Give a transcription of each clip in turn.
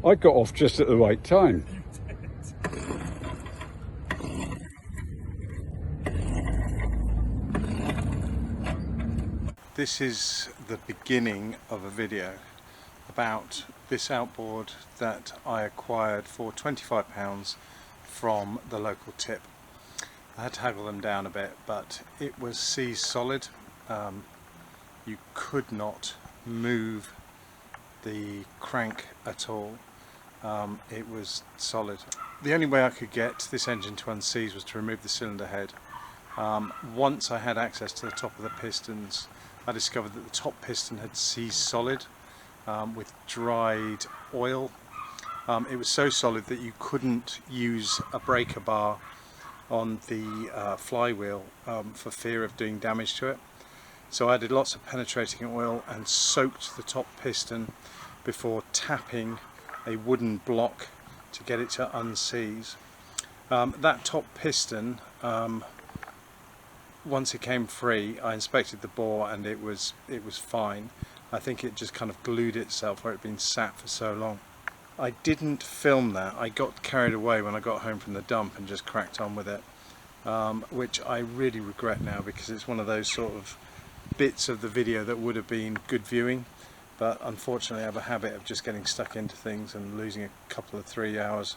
I got off just at the right time. This is the beginning of a video about this outboard that I acquired for £25 from the local tip. I had to haggle them down a bit, but it was sea solid. You could not move the crank at all. It was solid. The only way I could get this engine to unseize was to remove the cylinder head. Once I had access to the top of the pistons, I discovered that the top piston had seized solid with dried oil. It was so solid that you couldn't use a breaker bar on the flywheel for fear of doing damage to it. So I did lots of penetrating oil and soaked the top piston before tapping a wooden block to get it to unseize. That top piston, once it came free, I inspected the bore and it was fine. I think it just kind of glued itself where it had been sat for so long. I didn't film that. I got carried away when I got home from the dump and just cracked on with it, which I really regret now, because it's one of those sort of bits of the video that would have been good viewing, but unfortunately I have a habit of just getting stuck into things and losing a couple of 3 hours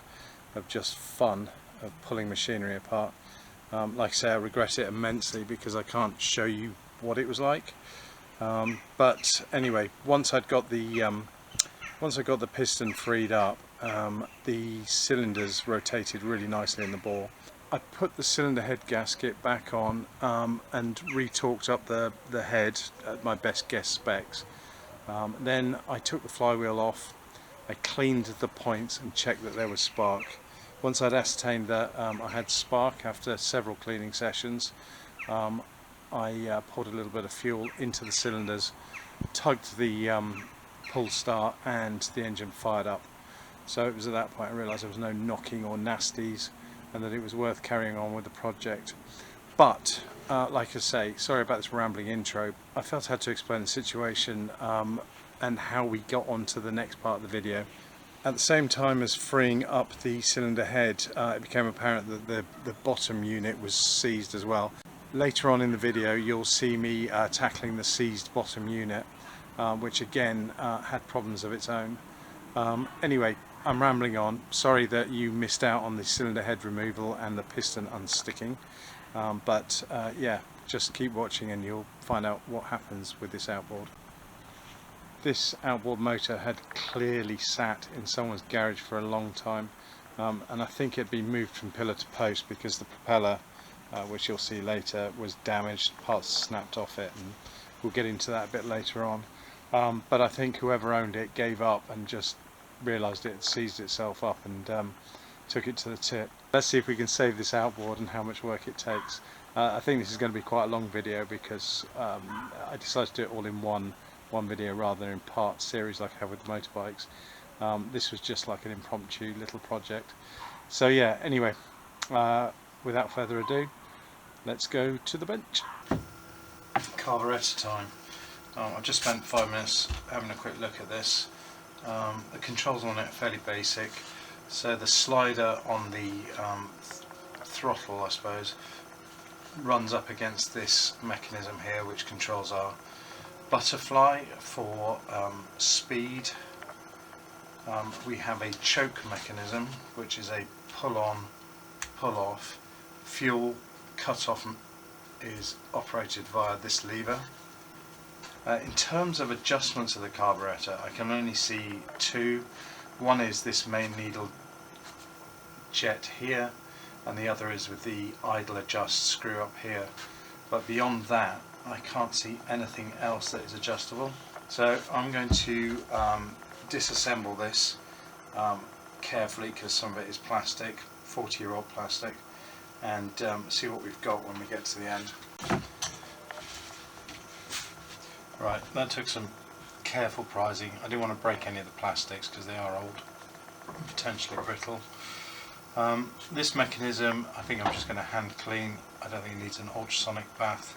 of just fun of pulling machinery apart. Like I say, I regret it immensely because I can't show you what it was like. But anyway, once I got the piston freed up, the cylinders rotated really nicely in the bore. I put the cylinder head gasket back on and retorqued up the head at my best guess specs. Then I took the flywheel off, I cleaned the points and checked that there was spark. Once I'd ascertained that I had spark after several cleaning sessions, I poured a little bit of fuel into the cylinders, tugged the pull start, and the engine fired up. So it was at that point I realised there was no knocking or nasties and that it was worth carrying on with the project. But like I say, sorry about this rambling intro, I felt I had to explain the situation and how we got on to the next part of the video. At the same time as freeing up the cylinder head, it became apparent that the bottom unit was seized as well. Later on in the video you'll see me tackling the seized bottom unit, which again had problems of its own. Anyway, I'm rambling on. Sorry that you missed out on the cylinder head removal and the piston unsticking, but yeah, just keep watching and you'll find out what happens with this outboard. This outboard motor had clearly sat in someone's garage for a long time, and I think it had been moved from pillar to post because the propeller, which you'll see later, was damaged, parts snapped off it, and we'll get into that a bit later on. But I think whoever owned it gave up and just realised it had seized itself up and took it to the tip. Let's see if we can save this outboard and how much work it takes. I think this is going to be quite a long video because I decided to do it all in one video rather than in part series like I have with the motorbikes. This was just like an impromptu little project. So yeah, anyway, without further ado, let's go to the bench. Carburettor time. I've just spent 5 minutes having a quick look at this. The controls on it are fairly basic. So the slider on the throttle, I suppose, runs up against this mechanism here which controls our butterfly for speed. We have a choke mechanism which is a pull on, pull off. Fuel cut off is operated via this lever. In terms of adjustments of the carburettor, I can only see two. One is this main needle jet here, and the other is with the idle adjust screw up here. But beyond that, I can't see anything else that is adjustable. So I'm going to disassemble this carefully, because some of it is plastic, 40-year-old plastic, and see what we've got when we get to the end. Right, that took some careful prizing. I didn't want to break any of the plastics because they are old, potentially brittle. This mechanism, I think I'm just going to hand clean. I don't think it needs an ultrasonic bath.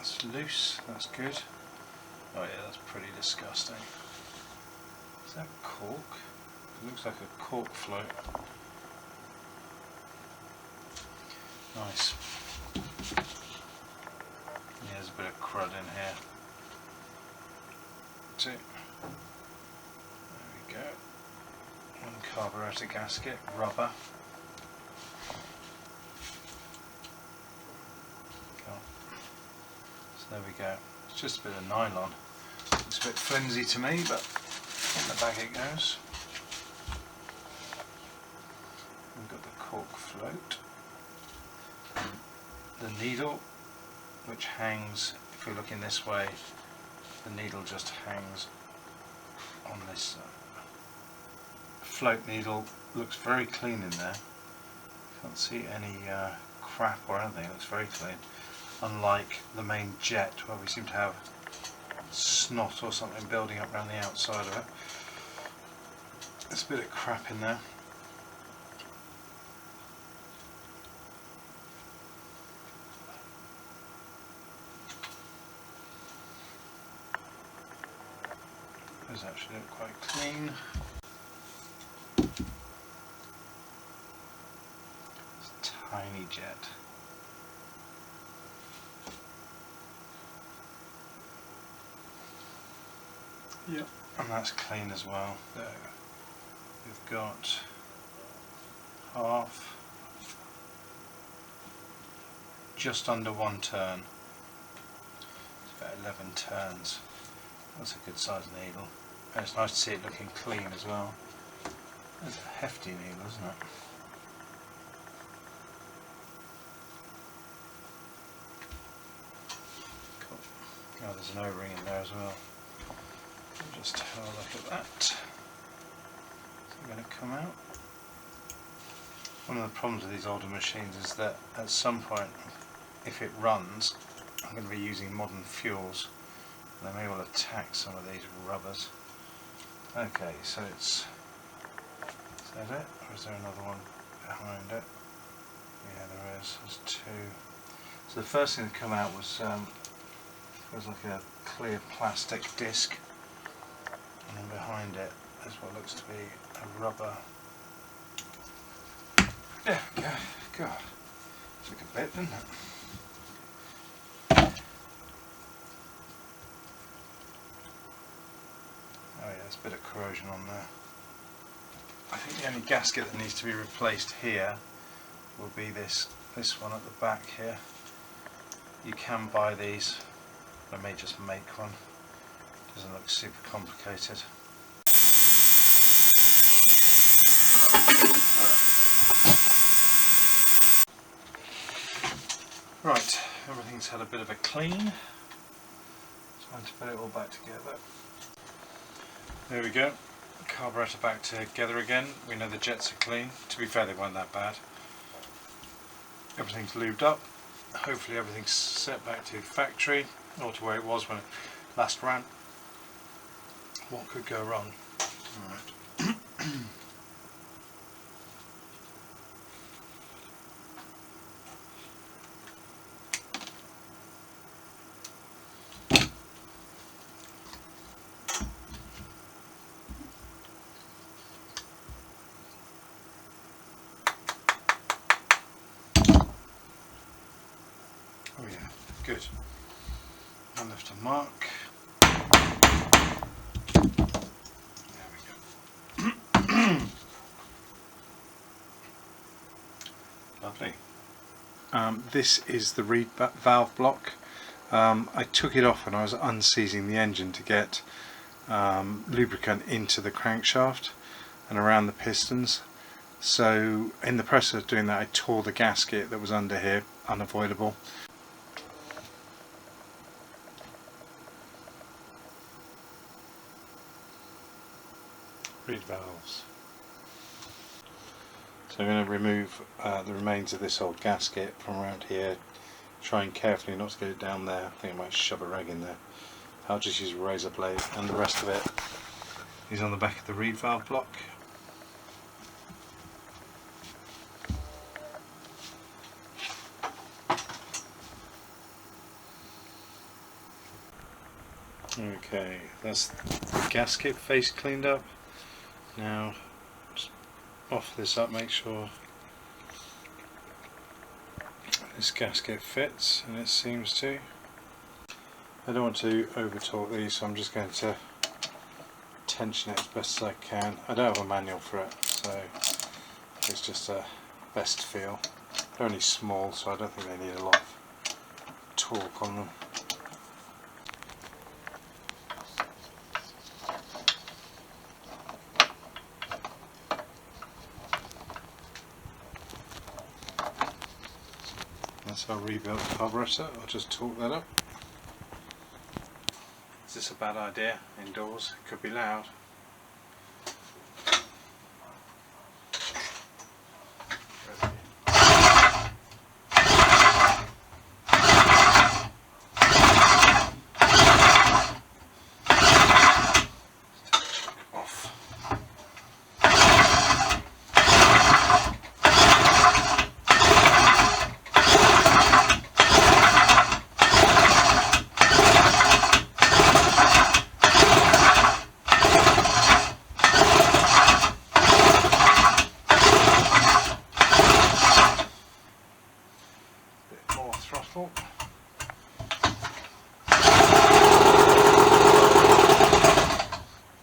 That's it's loose, that's good. Oh yeah, that's pretty disgusting. Is that cork? It looks like a cork float. Nice. Yeah, there's a bit of crud in here. That's it. There we go. One carburetor gasket, rubber. So there we go. It's just a bit of nylon. It's a bit flimsy to me, but in the bag it goes. We've got the cork float. The needle, which hangs, if we're looking this way, the needle just hangs on this float needle. Looks very clean in there. Can't see any crap or anything, it looks very clean. Unlike the main jet where we seem to have snot or something building up around the outside of it. There's a bit of crap in there. Those actually look quite clean. It's a tiny jet. Yep, and that's clean as well. So we've got half, just under one turn. It's about 11 turns. That's a good size needle. And it's nice to see it looking clean as well. It's a hefty needle, isn't it? Cool. Oh, there's an O-ring in there as well. Just have a look at that. Is it going to come out? One of the problems with these older machines is that at some point, if it runs, I'm going to be using modern fuels. They may well attack some of these rubbers. Okay, so it's... Is that it? Or is there another one behind it? Yeah, there is. There's two. So the first thing that came out was like a clear plastic disc. And then behind it is what looks to be a rubber. Yeah, God. Took a bit, didn't it? Oh yeah, there's a bit of corrosion on there. I think the only gasket that needs to be replaced here will be this one at the back here. You can buy these, I may just make one. Doesn't look super complicated. Right, everything's had a bit of a clean. Time to put it all back together. There we go. Carburetor back together again. We know the jets are clean. To be fair, they weren't that bad. Everything's lubed up. Hopefully everything's set back to factory, or to where it was when it last ran. What could go wrong? Alright. Oh yeah, good. I left a mark. There we go. Lovely. This is the reed valve block. I took it off when I was unseizing the engine to get lubricant into the crankshaft and around the pistons. So in the process of doing that, I tore the gasket that was under here, unavoidable. Reed valves. So I'm going to remove the remains of this old gasket from around here, trying carefully not to get it down there. I think I might shove a rag in there. I'll just use a razor blade, and the rest of it is on the back of the reed valve block. Okay, that's the gasket face cleaned up. Now just off this up, make sure this gasket fits, and it seems to. I don't want to over torque these, so I'm just going to tension it as best as I can. I don't have a manual for it, so it's just a best feel. They're only small, so I don't think they need a lot of torque on them. That's our rebuilt carburetor. I'll just torque that up. Is this a bad idea indoors? It could be loud.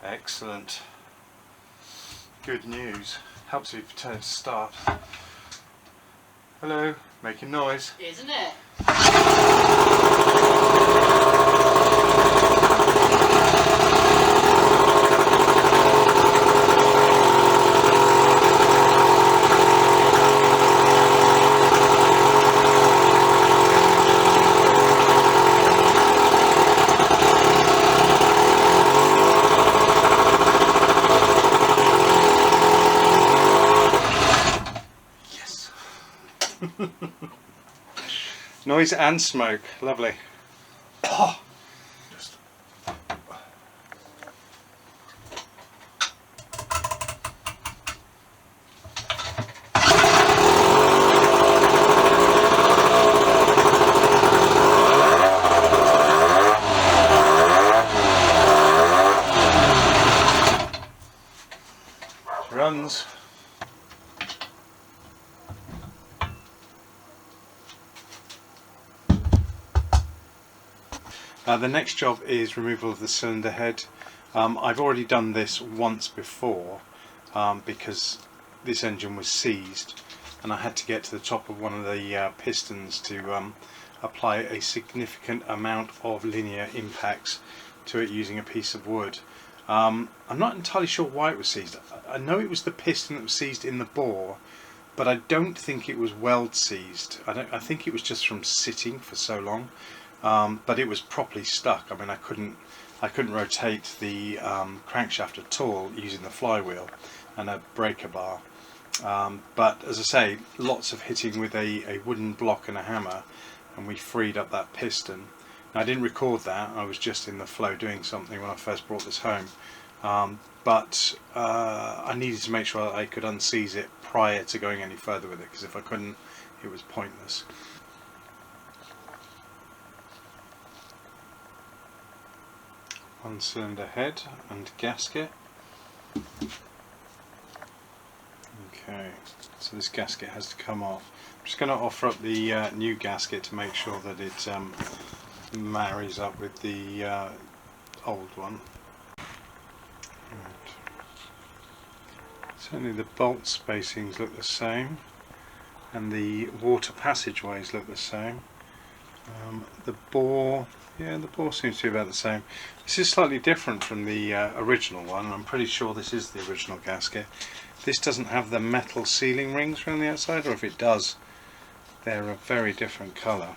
Excellent. Good news. Helps if you turn it to start. Hello, making noise. Isn't it? Noise and smoke, lovely. Oh, just runs. The next job is removal of the cylinder head. I've already done this once before because this engine was seized and I had to get to the top of one of the pistons to apply a significant amount of linear impacts to it using a piece of wood. I'm not entirely sure why it was seized. I know it was the piston that was seized in the bore, but I don't think it was weld seized. I think it was just from sitting for so long. But it was properly stuck. I mean, I couldn't rotate the crankshaft at all using the flywheel and a breaker bar. But as I say, lots of hitting with a wooden block and a hammer, and we freed up that piston. Now, I didn't record that. I was just in the flow doing something when I first brought this home. But I needed to make sure that I could unseize it prior to going any further with it, because if I couldn't, it was pointless. One cylinder head and gasket. Okay, so this gasket has to come off. I'm just going to offer up the new gasket to make sure that it marries up with the old one. Right. Certainly the bolt spacings look the same and the water passageways look the same. The bore, yeah, the bore seems to be about the same. This is slightly different from the original one, and I'm pretty sure this is the original gasket. This doesn't have the metal sealing rings around the outside, or if it does, they're a very different colour.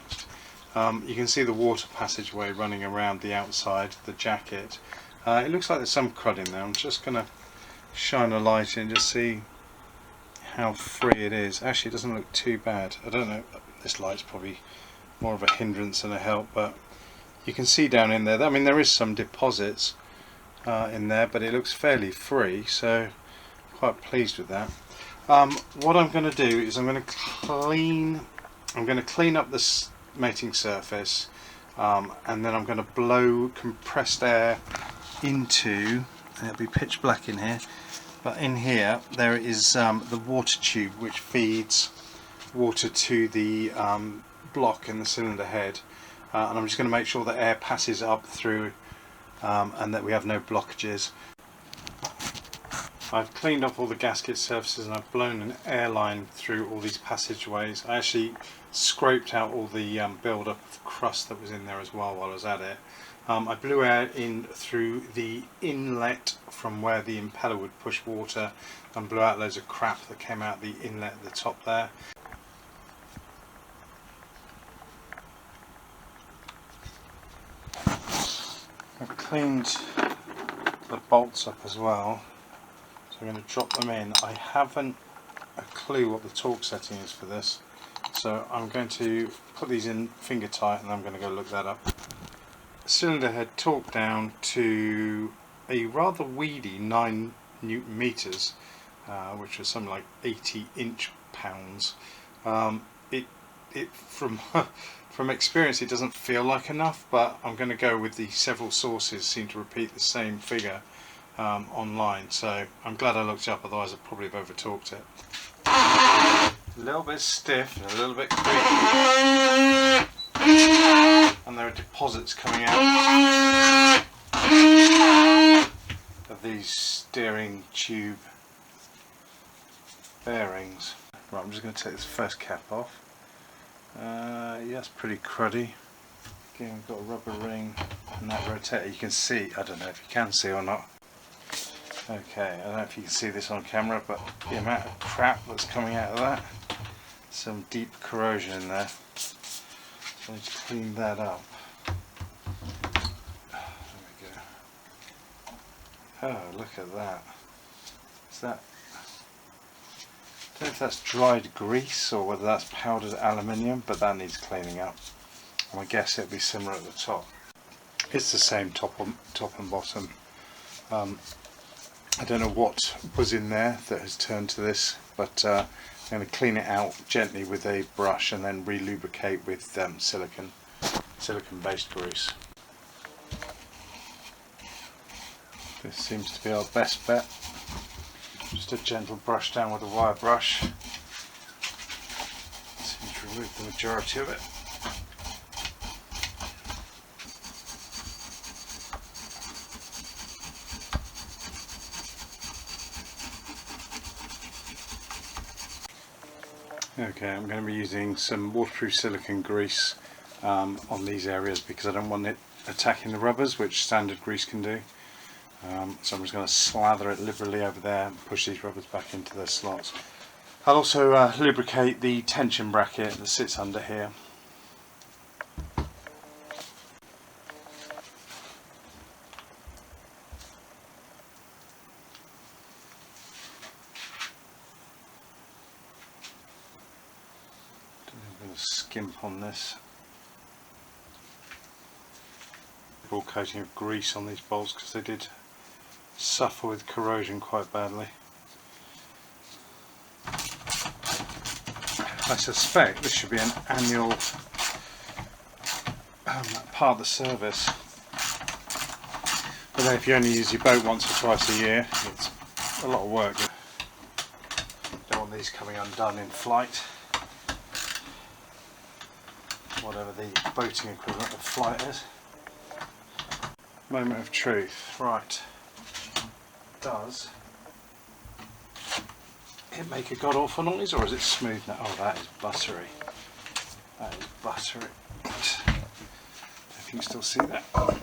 You can see the water passageway running around the outside, the jacket. It looks like there's some crud in there. I'm just going to shine a light in and just see how free it is. Actually, it doesn't look too bad. I don't know, this light's probably more of a hindrance than a help, but you can see down in there, I mean, there is some deposits in there, but it looks fairly free, so I'm quite pleased with that. What I'm going to do is I'm going to clean up this mating surface and then I'm going to blow compressed air into, and it'll be pitch black in here, but in here there is the water tube which feeds water to the block in the cylinder head, and I'm just going to make sure that air passes up through and that we have no blockages. I've cleaned off all the gasket surfaces and I've blown an air line through all these passageways. I actually scraped out all the build-up of crust that was in there as well while I was at it. I blew air in through the inlet from where the impeller would push water and blew out loads of crap that came out the inlet at the top there. I've cleaned the bolts up as well, so I'm going to drop them in. I haven't a clue what the torque setting is for this, so I'm going to put these in finger tight and I'm going to go look that up. Cylinder head torque down to a rather weedy 9 Newton meters, which was something like 80 inch-pounds. It from experience it doesn't feel like enough, but I'm going to go with the several sources seem to repeat the same figure online, so I'm glad I looked it up, otherwise I'd probably have over torqued it. A little bit stiff and a little bit creaky, and there are deposits coming out of these steering tube bearings. Right, I'm just going to take this first cap off. Yeah, it's pretty cruddy. Again, we've got a rubber ring and that rotator. You can see, I don't know if you can see or not. Okay, I don't know if you can see this on camera, but the amount of crap that's coming out of that. Some deep corrosion in there. So I need to clean that up. There we go. Oh, look at that. Is that... I don't know if that's dried grease or whether that's powdered aluminium, but that needs cleaning up. And I guess it'll be similar at the top. It's the same top and bottom. I don't know what was in there that has turned to this, but I'm going to clean it out gently with a brush and then re-lubricate with silicone based grease. This seems to be our best bet. Just a gentle brush down with a wire brush. Seems to remove the majority of it. Okay, I'm going to be using some waterproof silicone grease on these areas because I don't want it attacking the rubbers, which standard grease can do. So I'm just going to slather it liberally over there and push these rubbers back into their slots. I'll also lubricate the tension bracket that sits under here. I'm going to skimp on this. Full coating of grease on these bolts because they did suffer with corrosion quite badly. I suspect this should be an annual part of the service, but then if you only use your boat once or twice a year, it's a lot of work. Don't want these coming undone in flight, whatever the boating equivalent of flight is. Moment of truth. Right. Does it make a god awful noise, or is it smooth now? Oh, that is buttery. That is buttery. If you can still see that. But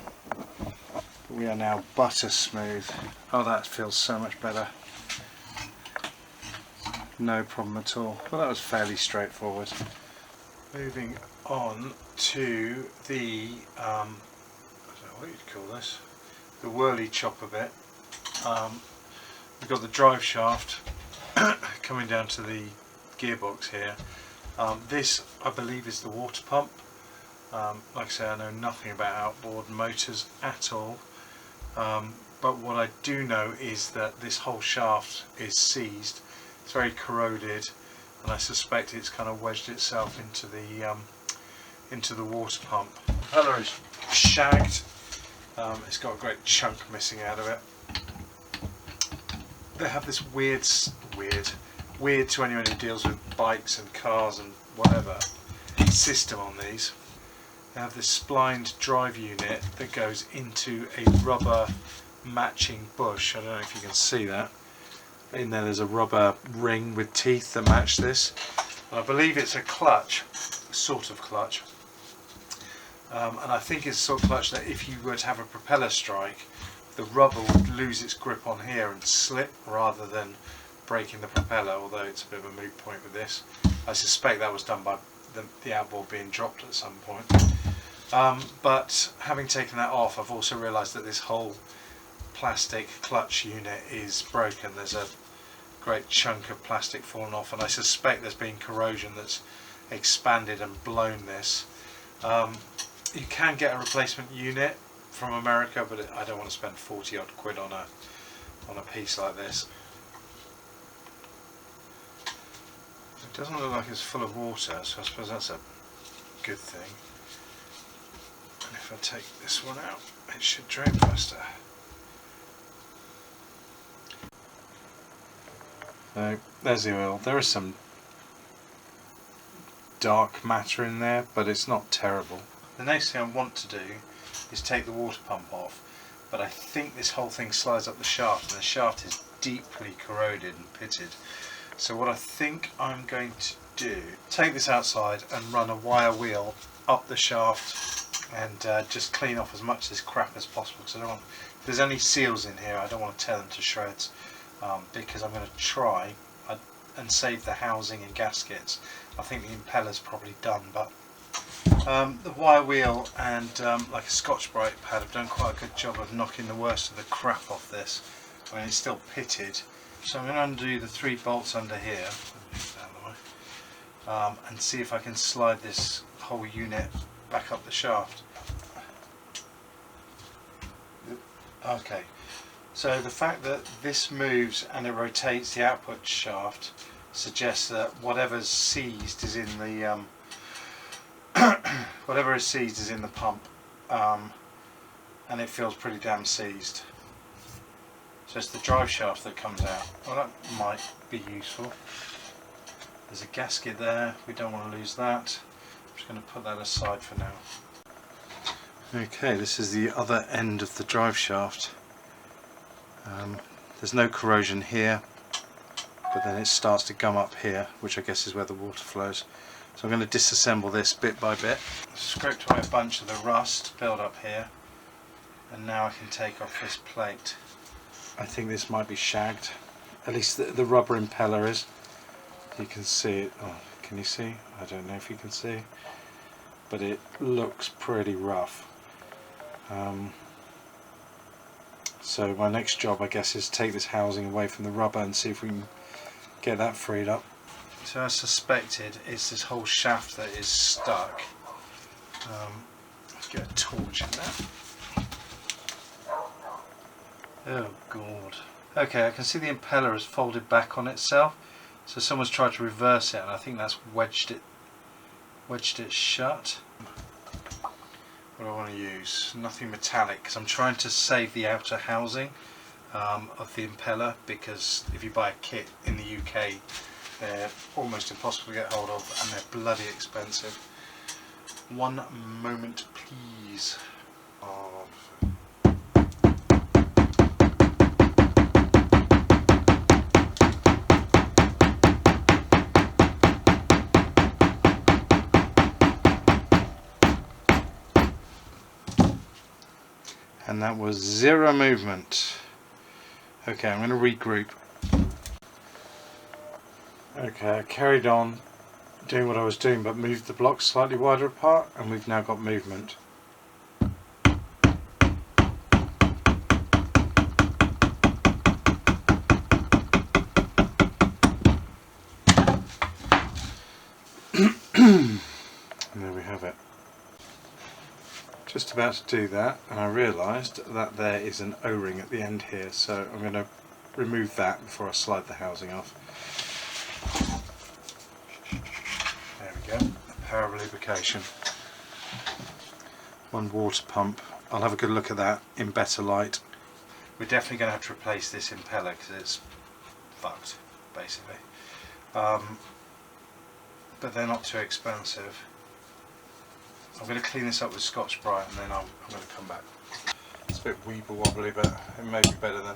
we are now butter smooth. Oh, that feels so much better. No problem at all. Well, that was fairly straightforward. Moving on to the I don't know what you'd call this, the whirly chopper bit. We've got the drive shaft coming down to the gearbox here. This, I believe, is the water pump. Like I say, I know nothing about outboard motors at all, but what I do know is that this whole shaft is seized. It's very corroded, and I suspect it's kind of wedged itself into the water pump. The propeller is shagged. It's got a great chunk missing out of it. They have this weird to anyone who deals with bikes and cars and whatever system on these. They have this splined drive unit that goes into a rubber matching bush. I don't know if you can see that. In there's a rubber ring with teeth that match this. And I believe it's a clutch, a sort of clutch. And I think it's a sort of clutch that if you were to have a propeller strike, the rubber would lose its grip on here and slip rather than breaking the propeller, although it's a bit of a moot point with this. I suspect that was done by the outboard being dropped at some point. But having taken that off, I've also realised that this whole plastic clutch unit is broken. There's a great chunk of plastic fallen off, and I suspect there's been corrosion that's expanded and blown this. You can get a replacement unit from America, but I don't want to spend 40 odd quid on a piece like this. It doesn't look like it's full of water, so I suppose that's a good thing. And if I take this one out, it should drain faster. So there's the oil. There is some dark matter in there, but it's not terrible. The next thing I want to do is take the water pump off, but I think this whole thing slides up the shaft, and the shaft is deeply corroded and pitted. So what I think I'm going to do, take this outside and run a wire wheel up the shaft and just clean off as much of this crap as possible, because I don't want, if there's any seals in here, I don't want to tear them to shreds, because I'm going to try and save the housing and gaskets. I think the impeller's probably done, but the wire wheel and like a Scotch-Brite pad have done quite a good job of knocking the worst of the crap off this. I mean, it's still pitted. So I'm going to undo the 3 bolts under here and see if I can slide this whole unit back up the shaft. Okay, so the fact that this moves and it rotates the output shaft suggests that whatever's seized is in the whatever is seized is in the pump, and it feels pretty damn seized. So it's the drive shaft that comes out. Well, that might be useful. There's a gasket there, we don't want to lose that. I'm just going to put that aside for now. Okay, this is the other end of the drive shaft. There's no corrosion here, but then it starts to gum up here, which I guess is where the water flows. So I'm going to disassemble this bit by bit. Scraped away a bunch of the rust built up here, and now I can take off this plate. I think this might be shagged, at least the rubber impeller is. You can see it. Oh, can you see? I don't know if you can see, but it looks pretty rough. So my next job, I guess, is take this housing away from the rubber and see if we can get that freed up. So as suspected, it's this whole shaft that is stuck. Let's get a torch in there. Oh god. Okay, I can see the impeller has folded back on itself, so someone's tried to reverse it, and I think that's wedged it shut. What do I want to use? Nothing metallic, because I'm trying to save the outer housing of the impeller, because if you buy a kit in the UK, they're almost impossible to get hold of, and they're bloody expensive. One moment please. And that was 0 movement. Okay, I'm going to regroup. Okay, I carried on doing what I was doing, but moved the blocks slightly wider apart, and we've now got movement. And there we have it. Just about to do that, and I realised that there is an O-ring at the end here, so I'm going to remove that before I slide the housing off. There we go, a pair of lubrication. one water pump. I'll have a good look at that in better light. We're definitely going to have to replace this impeller because it's fucked, basically. But they're not too expensive. I'm going to clean this up with Scotch-Brite and then I'm going to come back. It's a bit weeble wobbly, but it may be better than.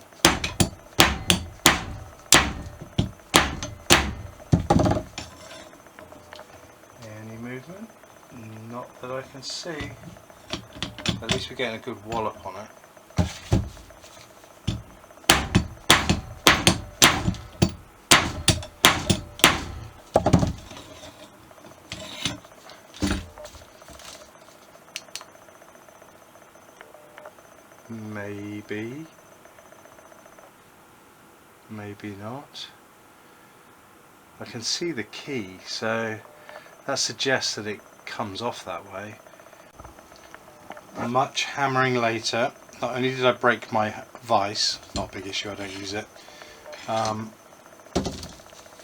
Any movement? Not that I can see. At least we're getting a good wallop on it. Maybe. Maybe not. I can see the key, so that suggests that it comes off that way. Much hammering later, not only did I break my vise, not a big issue, I don't use it,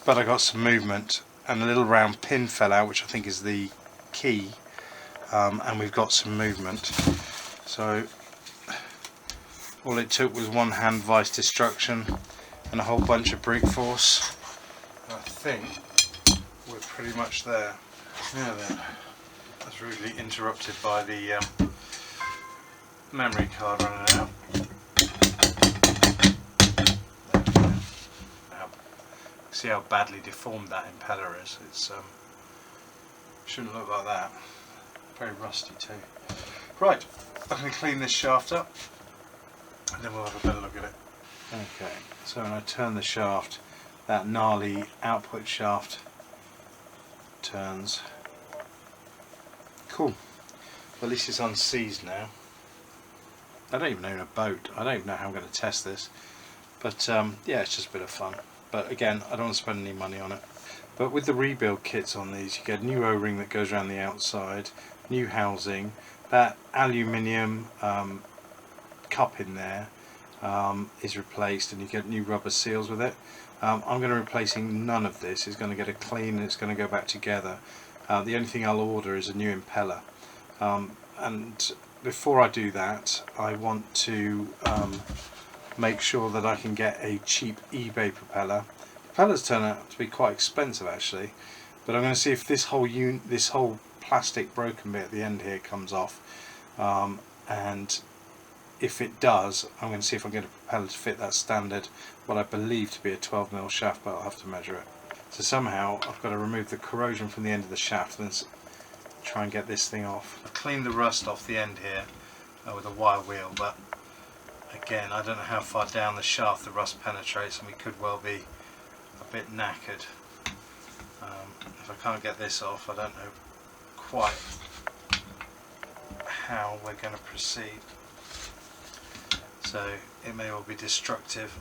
but I got some movement and a little round pin fell out, which I think is the key, and we've got some movement. So all it took was one hand vise destruction and a whole bunch of brute force. I think we're pretty much there. Now then, that's rudely interrupted by the memory card running out. Now, see how badly deformed that impeller is. It's shouldn't look like that. Very rusty too. Right, I'm going to clean this shaft up and then we'll have a better look at it. Okay, so when I turn the shaft, that gnarly output shaft turns. Cool. Well, at least it's unseized now. I don't even own a boat. I don't even know how I'm going to test this. But yeah, it's just a bit of fun. But again, I don't want to spend any money on it. But with the rebuild kits on these, you get a new O-ring that goes around the outside, new housing, that aluminium cup in there is replaced, and you get new rubber seals with it. I'm going to be replacing none of this. It's going to get a clean and it's going to go back together. The only thing I'll order is a new impeller, and before I do that I want to make sure that I can get a cheap eBay propeller. Propellers turn out to be quite expensive actually, but I'm going to see if this whole plastic broken bit at the end here comes off, and if it does, I'm going to see if I can get a propeller to fit that standard, what I believe to be a 12mm shaft, but I'll have to measure it. So somehow I've got to remove the corrosion from the end of the shaft and try and get this thing off. I've cleaned the rust off the end here with a wire wheel, but again I don't know how far down the shaft the rust penetrates and we could well be a bit knackered. If I can't get this off, I don't know quite how we're going to proceed. So it may well be destructive.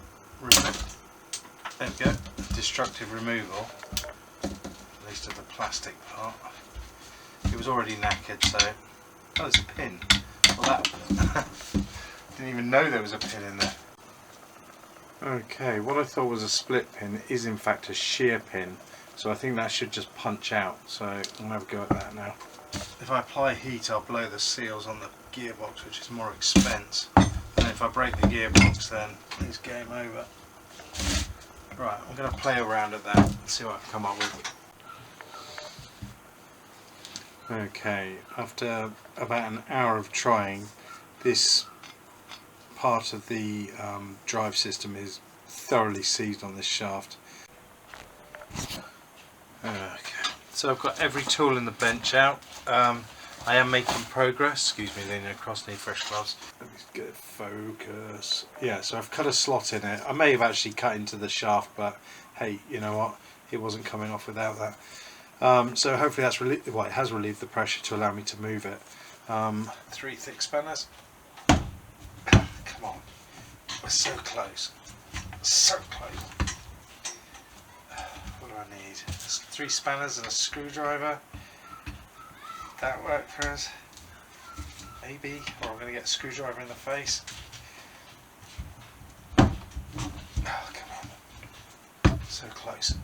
There we go. Destructive removal, at least of the plastic part. It was already knackered, so oh, there's a pin. Well, that didn't even know there was a pin in there. Okay, what I thought was a split pin is in fact a shear pin, so I think that should just punch out. So I'm gonna have a go at that now. If I apply heat, I'll blow the seals on the gearbox, which is more expense. And if I break the gearbox, then it's game over. Right, I'm going to play around at that and see what I can come up with. Okay, after about an hour of trying, this part of the drive system is thoroughly seized on this shaft. Okay, so I've got every tool in the bench out. I am making progress. Excuse me, leaning across, need fresh gloves. Let me get focus. Yeah, so I've cut a slot in it. I may have actually cut into the shaft, but hey, you know what? It wasn't coming off without that. So hopefully that's it has relieved the pressure to allow me to move it. 3 thick spanners. Come on, we're so close. So close. What do I need? 3 spanners and a screwdriver. That work for us? Maybe, or I'm going to get a screwdriver in the face. Oh, come on. So close.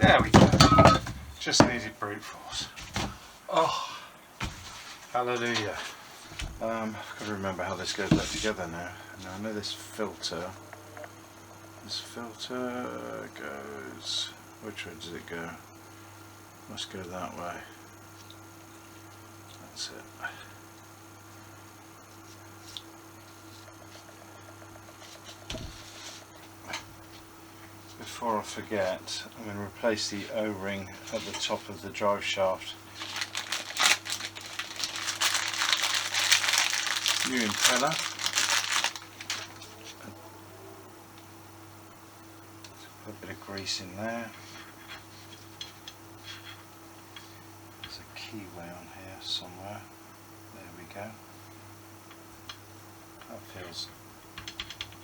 There we go. Just needed brute force. Oh, hallelujah. I've got to remember how this goes back together now. Now I know this filter goes, which way does it go? Must go that way. That's it. Before I forget, I'm going to replace the O-ring at the top of the drive shaft. New impeller. Put a bit of grease in there. There's a keyway on here somewhere. There we go. That feels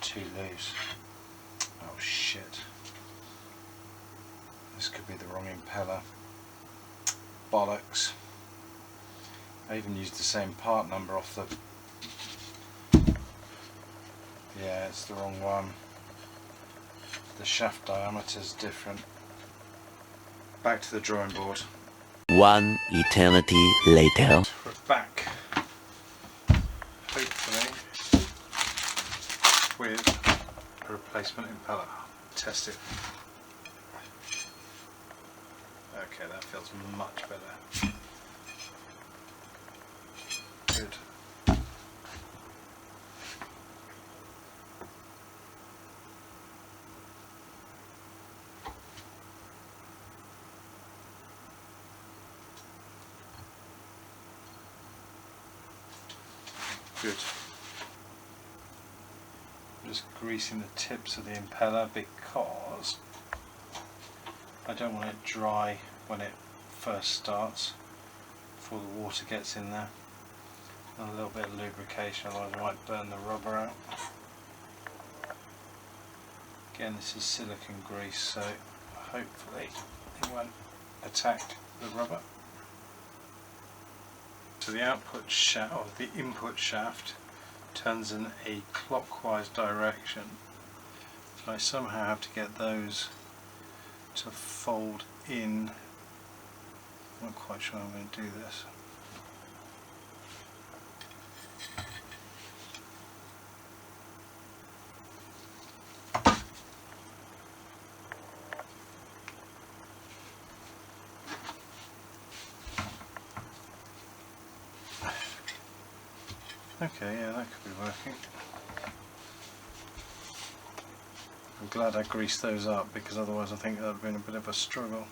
too loose. Oh shit. This could be the wrong impeller. Bollocks. I even used the same part number off the... Yeah, it's the wrong one. The shaft diameter is different. Back to the drawing board. One eternity later. We're back. Hopefully with a replacement impeller. Test it. Okay, that feels much better. Good. Good. I'm just greasing the tips of the impeller because I don't want it dry when it first starts, before the water gets in there. And a little bit of lubrication, otherwise I might burn the rubber out. Again, this is silicone grease, so hopefully it won't attack the rubber. So the output shaft, or the input shaft, turns in a clockwise direction. So I somehow have to get those to fold in. I'm not quite sure I'm going to do this. Okay, yeah, that could be working. I'm glad I greased those up, because otherwise I think that would have been a bit of a struggle.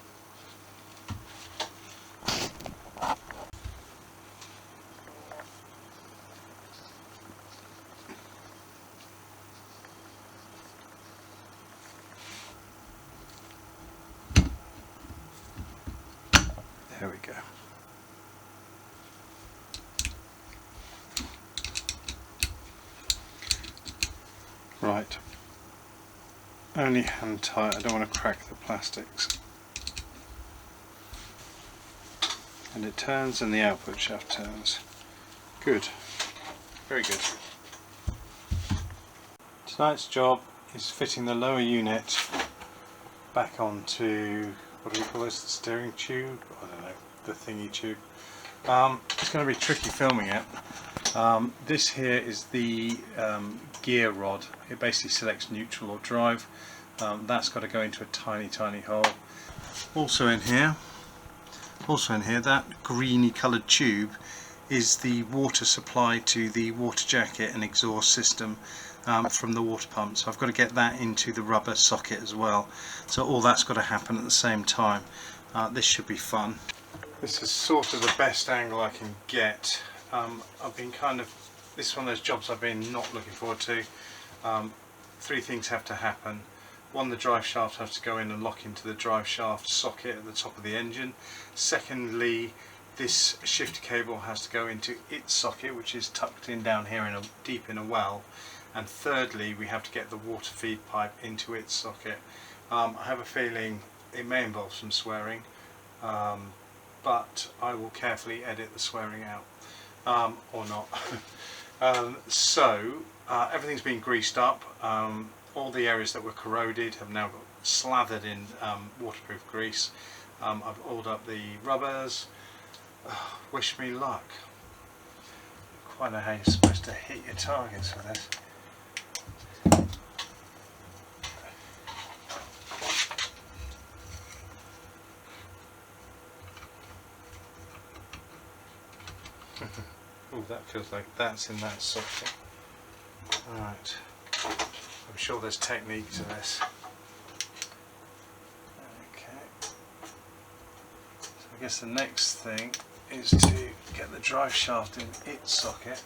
There we go. Right, only hand tight, I don't want to crack the plastics. And it turns and the output shaft turns. Good, very good. Tonight's job is fitting the lower unit back onto, what do we call this, the steering tube? I don't know, the thingy tube. It's going to be tricky filming it. This here is the gear rod. It basically selects neutral or drive. That's got to go into a tiny hole. Also in here, that greeny coloured tube is the water supply to the water jacket and exhaust system from the water pump. So I've got to get that into the rubber socket as well. So all that's got to happen at the same time. This should be fun. This is sort of the best angle I can get. I've been this is one of those jobs I've been not looking forward to. Three things have to happen. One, the drive shaft has to go in and lock into the drive shaft socket at the top of the engine. Secondly, this shifter cable has to go into its socket, which is tucked in down here deep in a well. And thirdly, we have to get the water feed pipe into its socket. I have a feeling it may involve some swearing, but I will carefully edit the swearing out, or not. Everything's been greased up. All the areas that were corroded have now got slathered in waterproof grease. I've oiled up the rubbers. Wish me luck. Quite know how you're supposed to hit your targets with this. Oh, that feels like that's in that socket. Right. I'm sure there's technique to this. Okay. So I guess the next thing is to get the drive shaft in its socket.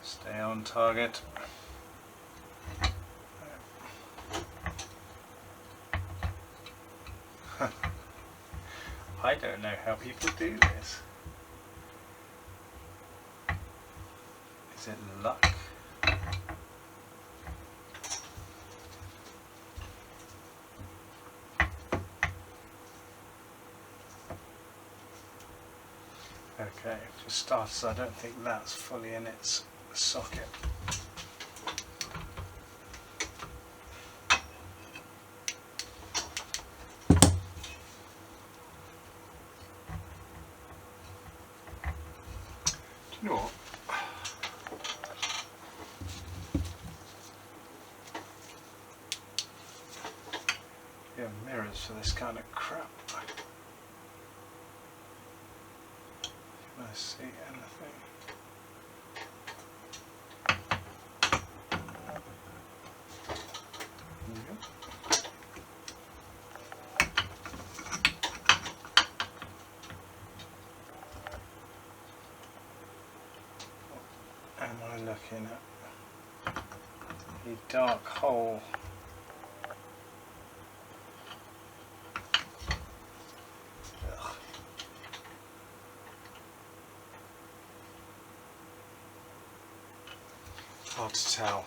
Stay on target. I don't know how people do this. Is it luck? Okay, for starters, I don't think that's fully in its socket. Do you know what? You have mirrors for this kind of crap. Can I see anything? Yep. Am I looking at a dark hole? Ugh. Hard to tell.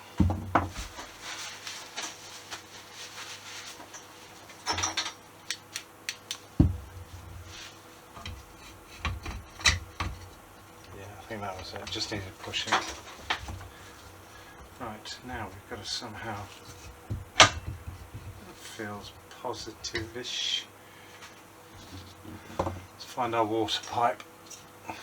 I think that was it, just needed pushing. Right, now we've got to somehow, it feels positive-ish. Let's find our water pipe. Oh,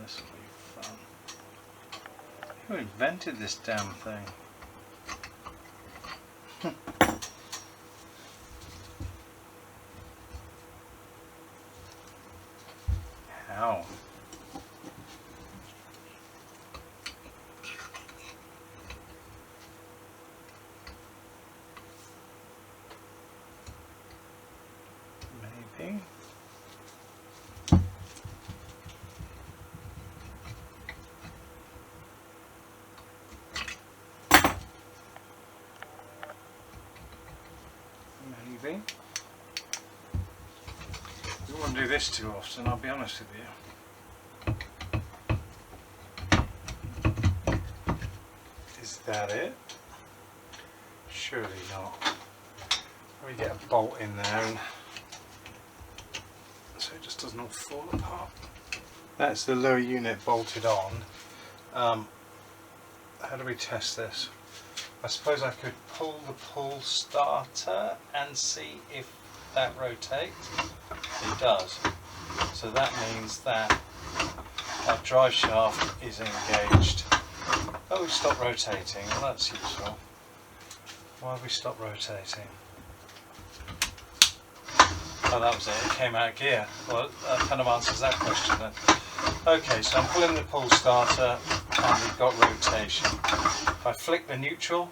this will be fun. Who invented this damn thing? How? Maybe. Maybe. You don't want to do this too often, I'll be honest with you. Is that it? Surely not. Let me get a bolt in there and so it just doesn't all fall apart. That's the lower unit bolted on. How do we test this? I suppose I could pull the pull starter and see if that rotates. It does. So that means that our drive shaft is engaged. Oh, we stopped rotating. Well, that's useful. Why have we stopped rotating? Oh, that was it. It came out of gear. Well, that kind of answers that question then. Okay, so I'm pulling the pull starter and we've got rotation. If I flick the neutral,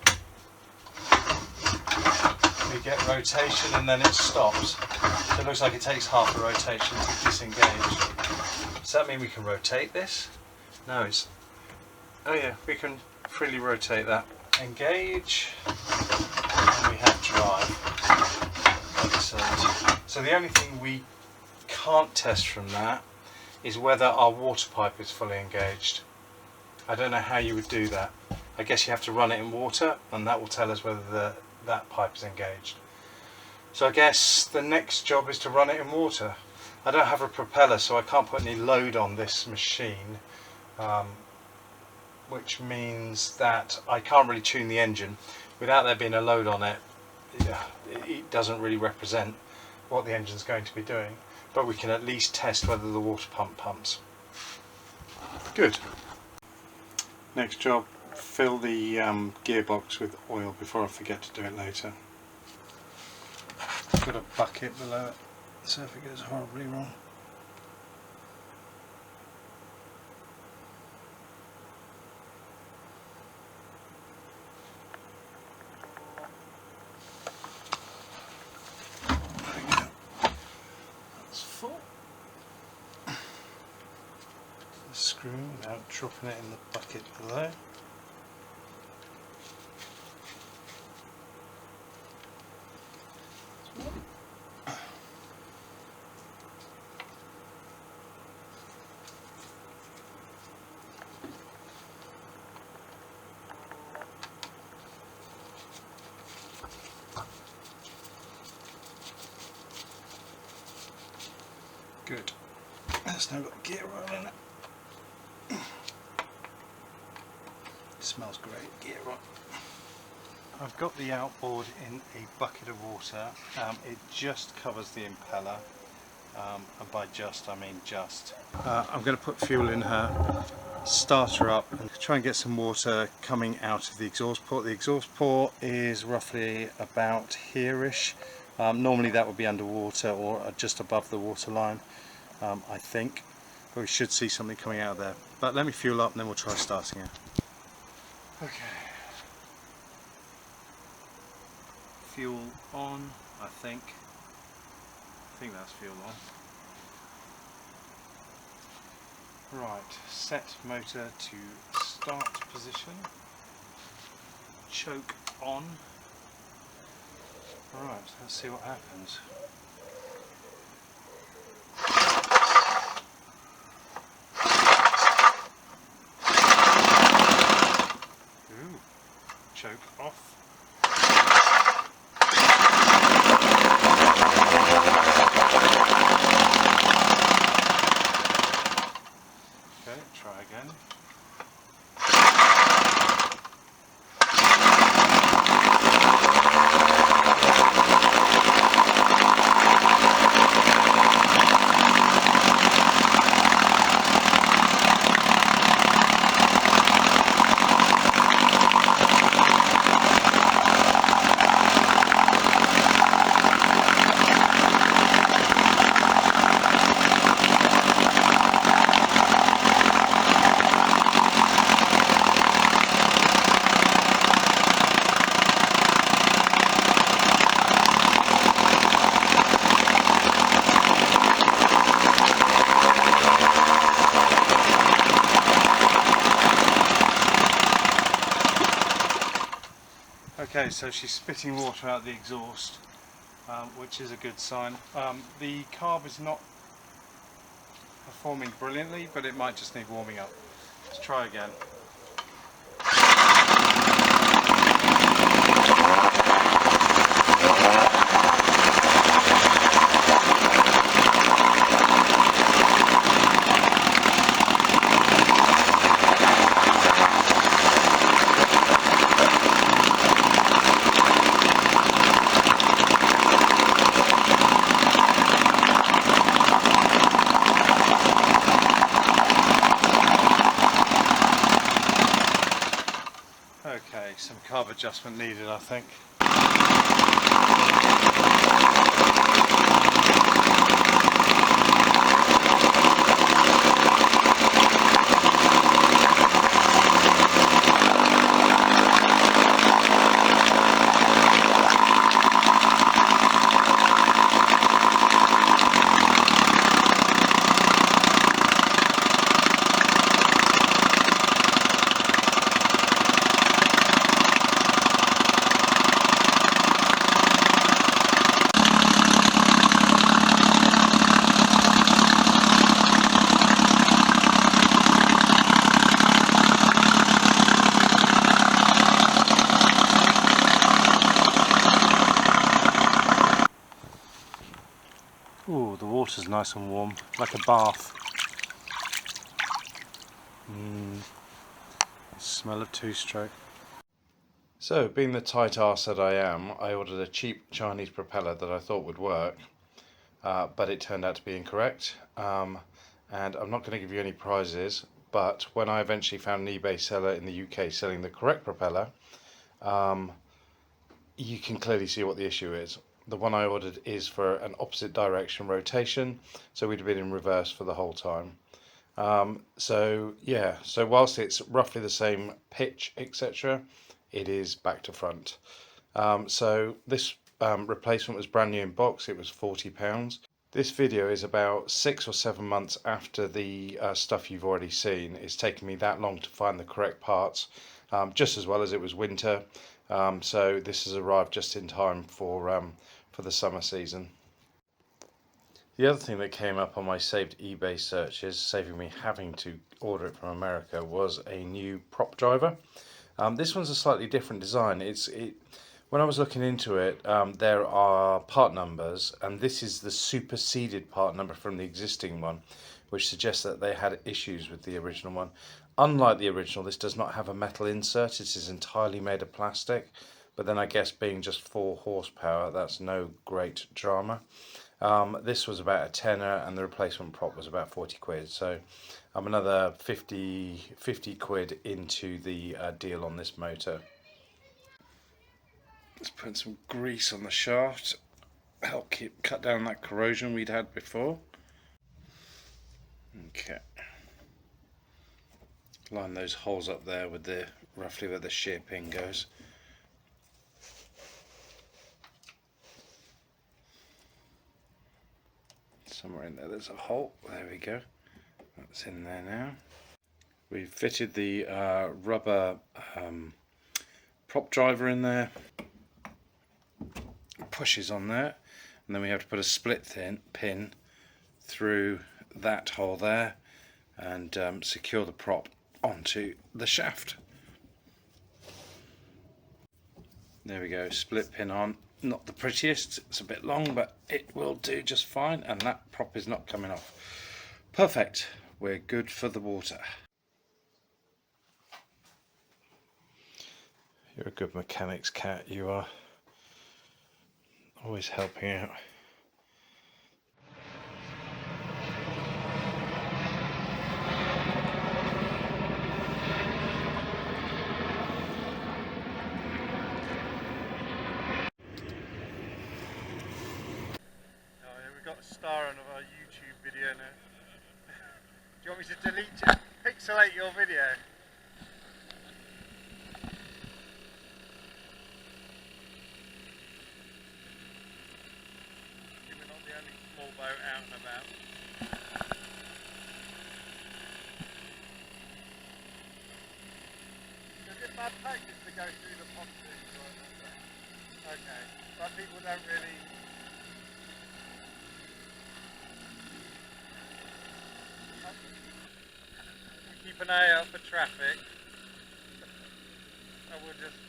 we get rotation and then it stops. So it looks like it takes half a rotation to disengage. Does that mean we can rotate this? No, it's... Oh yeah, we can freely rotate that. Engage, and we have drive. Excellent. So the only thing we can't test from that is whether our water pipe is fully engaged. I don't know how you would do that. I guess you have to run it in water and that will tell us whether that pipe is engaged. So I guess the next job is to run it in water. I don't have a propeller, so I can't put any load on this machine, which means that I can't really tune the engine. Without there being a load on it, it doesn't really represent what the engine's going to be doing, but we can at least test whether the water pump pumps. Good. Next job, fill the gearbox with oil before I forget to do it later. Got a bucket below it, so if it goes horribly wrong. Screw without dropping it in the bucket below. Good. It's now got gear oil in it. Smells great, gear oil. I've got the outboard in a bucket of water. It just covers the impeller, and by just I mean just. I'm going to put fuel in her, start her up and try and get some water coming out of the exhaust port. The exhaust port is roughly about here-ish. Normally that would be underwater or just above the water line, I think. But we should see something coming out of there. But let me fuel up and then we'll try starting her. Okay. Fuel on, I think. I think that's fuel on. Right, set motor to start position. Choke on. Right, let's see what happens. Ooh, choke off. Okay, try again. Okay, so she's spitting water out the exhaust, which is a good sign. The carb is not performing brilliantly, but it might just need warming up. Let's try again. Okay, some carb adjustment needed, I think. Ooh, the water's nice and warm, like a bath. Smell of two-stroke. So, being the tight arse that I am, I ordered a cheap Chinese propeller that I thought would work, but it turned out to be incorrect. And I'm not going to give you any prizes, but when I eventually found an eBay seller in the UK selling the correct propeller, you can clearly see what the issue is. The one I ordered is for an opposite direction rotation, so we'd have been in reverse for the whole time. So whilst it's roughly the same pitch, etc., it is back to front. So this replacement was brand new in box. It was £40. This video is about 6 or 7 months after the stuff you've already seen. It's taken me that long to find the correct parts, just as well as it was winter. So this has arrived just in time for the summer season. The other thing that came up on my saved eBay searches, saving me having to order it from America, was a new prop driver. This one's a slightly different design. When I was looking into it, there are part numbers, and this is the superseded part number from the existing one, which suggests that they had issues with the original one. Unlike the original, this does not have a metal insert. It is entirely made of plastic, but then I guess being just 4 horsepower, that's no great drama. This was about a tenner, and the replacement prop was about 40 quid. So I'm another 50 quid into the deal on this motor. Let's put some grease on the shaft, help cut down that corrosion we'd had before. Okay. Line those holes up there with roughly where the shear pin goes. Somewhere in there there's a hole. There we go. That's in there now. We've fitted the rubber prop driver in there. Pushes on there, and then we have to put a split pin through that hole there and secure the prop onto the shaft. There we go, split pin on. Not the prettiest, it's a bit long, but it will do just fine, and that prop is not coming off. Perfect, we're good for the water. You're a good mechanics cat, you are. Always helping out. We've got a star on our YouTube video now. Do you want me to pixelate your video? Small boat out and about. Is it bad practice to go through the pontoons? Okay, but people don't really... We keep an eye out for traffic, and we'll just...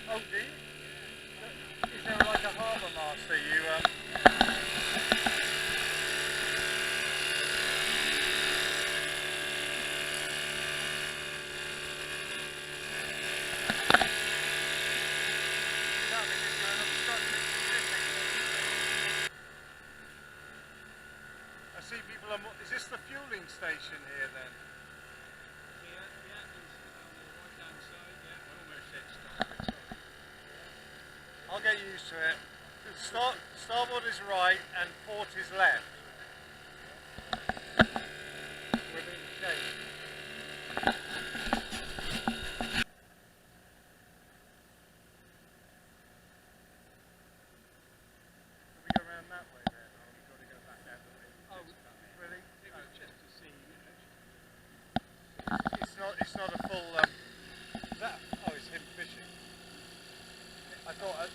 Oh, do you? Is there like a harbour master you I see people on... Is this the fueling station here then? I'll get used to it. Starboard is right and port is left. Within shape. Can we go around that way then, or we've got to go back out the way? Oh, really? It was just to see. It's not a full. It's him fishing. I thought.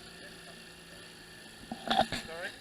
Sorry?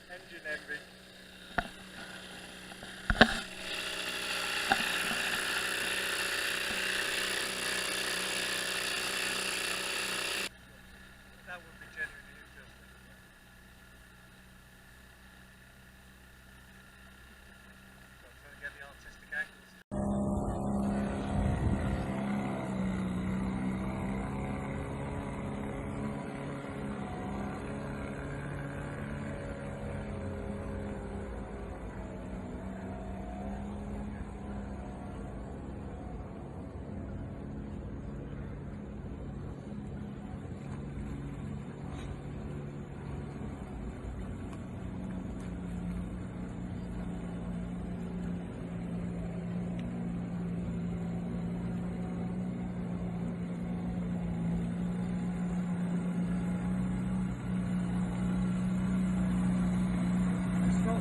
Engine envy. That would be genuinely interesting. So I'm trying to get the artistic angles.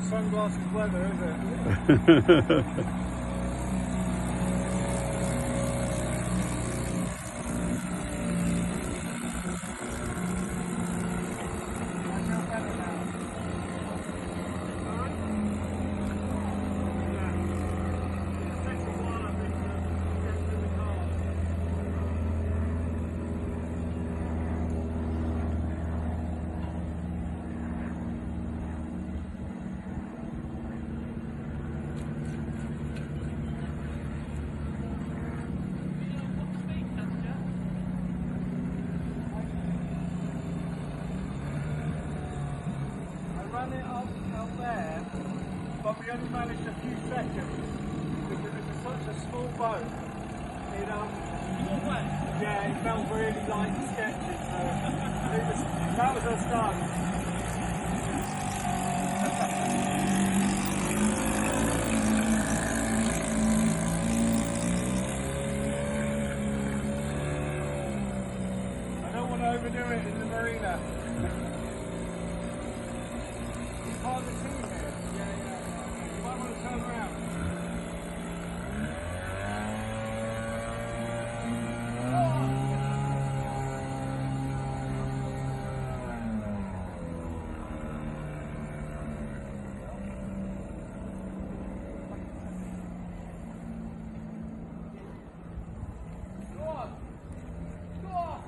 Sunglasses weather, is it? It up there, but we only managed a few seconds because it was such a small boat. It yeah, it felt really light and sketchy. So that was our start. I don't want to overdo it in the marina. Part of the team here. Yeah. You might want to turn around. Go on. Go on.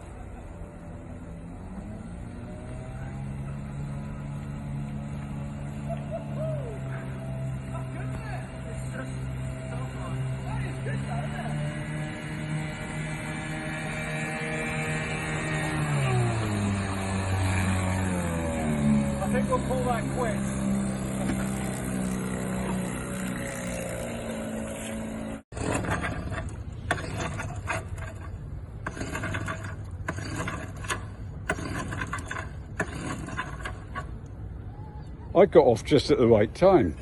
I think we'll pull that quick. I got off just at the right time.